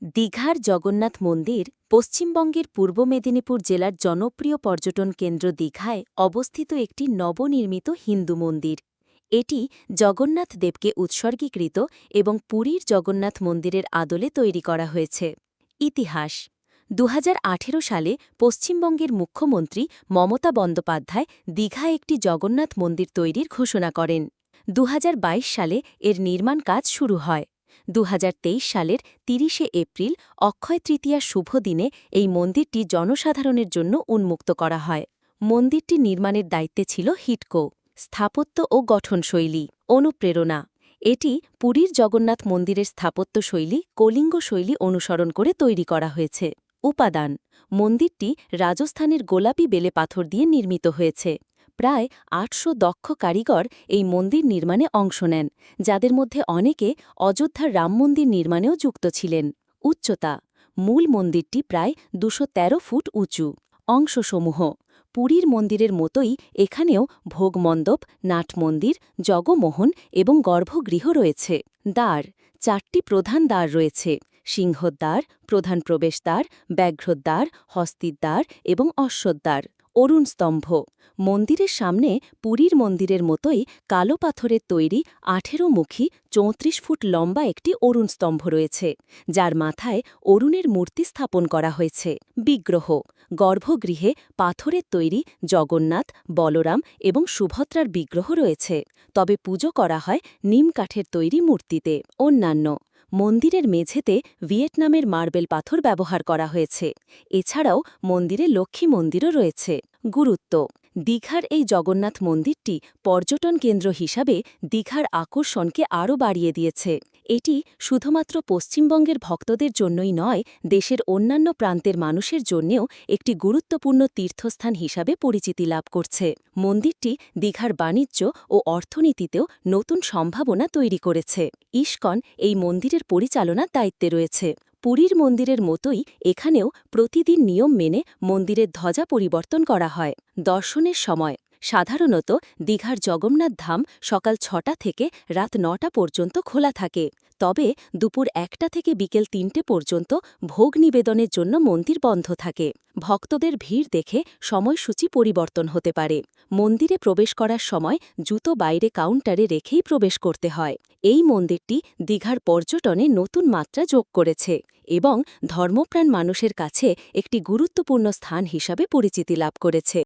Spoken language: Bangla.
দীঘার জগন্নাথ মন্দির পশ্চিমবঙ্গের পূর্ব মেদিনীপুর জেলার জনপ্রিয় পর্যটন কেন্দ্র দীঘায় অবস্থিত একটি নবনির্মিত হিন্দু মন্দির। এটি জগন্নাথ দেবকে উৎসর্গীকৃত এবং পুরীর জগন্নাথ মন্দিরের আদলে তৈরি করা হয়েছে। ইতিহাস ২০১৮ সালে পশ্চিমবঙ্গের মুখ্যমন্ত্রী মমতা বন্দ্যোপাধ্যায় দীঘায় একটি জগন্নাথ মন্দির তৈরির ঘোষণা করেন। ২০২২ সালে এর নির্মাণ কাজ শুরু হয়। ২০২৩ সালের ৩০শে এপ্রিল অক্ষয় তৃতীয়ার শুভ দিনে এই মন্দিরটি জনসাধারণের জন্য উন্মুক্ত করা হয়। মন্দিরটি নির্মাণের দায়িত্বে ছিল হিডকো। স্থাপত্য ও গঠনশৈলী অনুপ্রেরণা এটি পুরীর জগন্নাথ মন্দিরের স্থাপত্যশৈলী কলিঙ্গ শৈলী অনুসরণ করে তৈরি করা হয়েছে। উপাদান মন্দিরটি রাজস্থানের গোলাপি বেলে পাথর দিয়ে নির্মিত হয়েছে। প্রায় ৮০০ দক্ষ কারিগর এই মন্দির নির্মাণে অংশ নেন, যাদের মধ্যে অনেকে অযোধ্যার রাম মন্দির নির্মাণেও যুক্ত ছিলেন। উচ্চতা মূল মন্দিরটি প্রায় ২১৩ ফুট উঁচু। অংশসমূহ পুরীর মন্দিরের মতোই এখানেও ভোগমণ্ডপ, নাটমন্দির, জগমোহন এবং গর্ভগৃহ রয়েছে। দ্বার ৪টি প্রধান দ্বার রয়েছে: সিংহদ্বার, প্রধান প্রবেশদ্বার, ব্যাঘ্রদ্বার, হস্তিদ্বার এবং অশ্বদ্বার। অরুণ স্তম্ভ মন্দিরের সামনে পুরীর মন্দিরের মতোই কালো পাথরের তৈরি ১৮মুখী ৩৪ ফুট লম্বা একটি অরুণ স্তম্ভ রয়েছে, যার মাথায় অরুণের মূর্তি স্থাপন করা হয়েছে। বিগ্রহ গর্ভগৃহে পাথরের তৈরি জগন্নাথ, বলরাম এবং সুভদ্রার বিগ্রহ রয়েছে, তবে পুজো করা হয় নিম কাঠের তৈরি মূর্তিতে। অন্যান্য মন্দিরের মেঝেতে ভিয়েতনামের মার্বেল পাথর ব্যবহার করা হয়েছে। এছাড়াও মন্দিরে লক্ষ্মী মন্দিরও রয়েছে। গুরুত্ব দীঘার এই জগন্নাথ মন্দিরটি পর্যটন কেন্দ্র হিসাবে দীঘার আকর্ষণকে আরও বাড়িয়ে দিয়েছে। এটি শুধুমাত্র পশ্চিমবঙ্গের ভক্তদের জন্যই নয়, দেশের অন্যান্য প্রান্তের মানুষের জন্যেও একটি গুরুত্বপূর্ণ তীর্থস্থান হিসাবে পরিচিতি লাভ করছে। মন্দিরটি দীঘার বাণিজ্য ও অর্থনীতিতেও নতুন সম্ভাবনা তৈরি করেছে। ইস্কন এই মন্দিরের পরিচালনার দায়িত্বে রয়েছে। পুরীর মন্দিরের মতোই এখানেও প্রতিদিন নিয়ম মেনে মন্দিরের ধ্বজা পরিবর্তন করা হয়। দর্শনের সময় সাধারণত দীঘার জগন্নাথ ধাম সকাল ৬টা থেকে রাত ৯টা পর্যন্ত খোলা থাকে, তবে দুপুর ১টা থেকে বিকেল ৩টে পর্যন্ত ভোগ নিবেদনের জন্য মন্দির বন্ধ থাকে। ভক্তদের ভিড় দেখে সময়সূচি পরিবর্তন হতে পারে। মন্দিরে প্রবেশ করার সময় জুতো বাইরে কাউন্টারে রেখেই প্রবেশ করতে হয়। এই মন্দিরটি দীঘার পর্যটনে নতুন মাত্রা যোগ করেছে এবং ধর্মপ্রাণ মানুষের কাছে একটি গুরুত্বপূর্ণ স্থান হিসাবে পরিচিতি লাভ করেছে।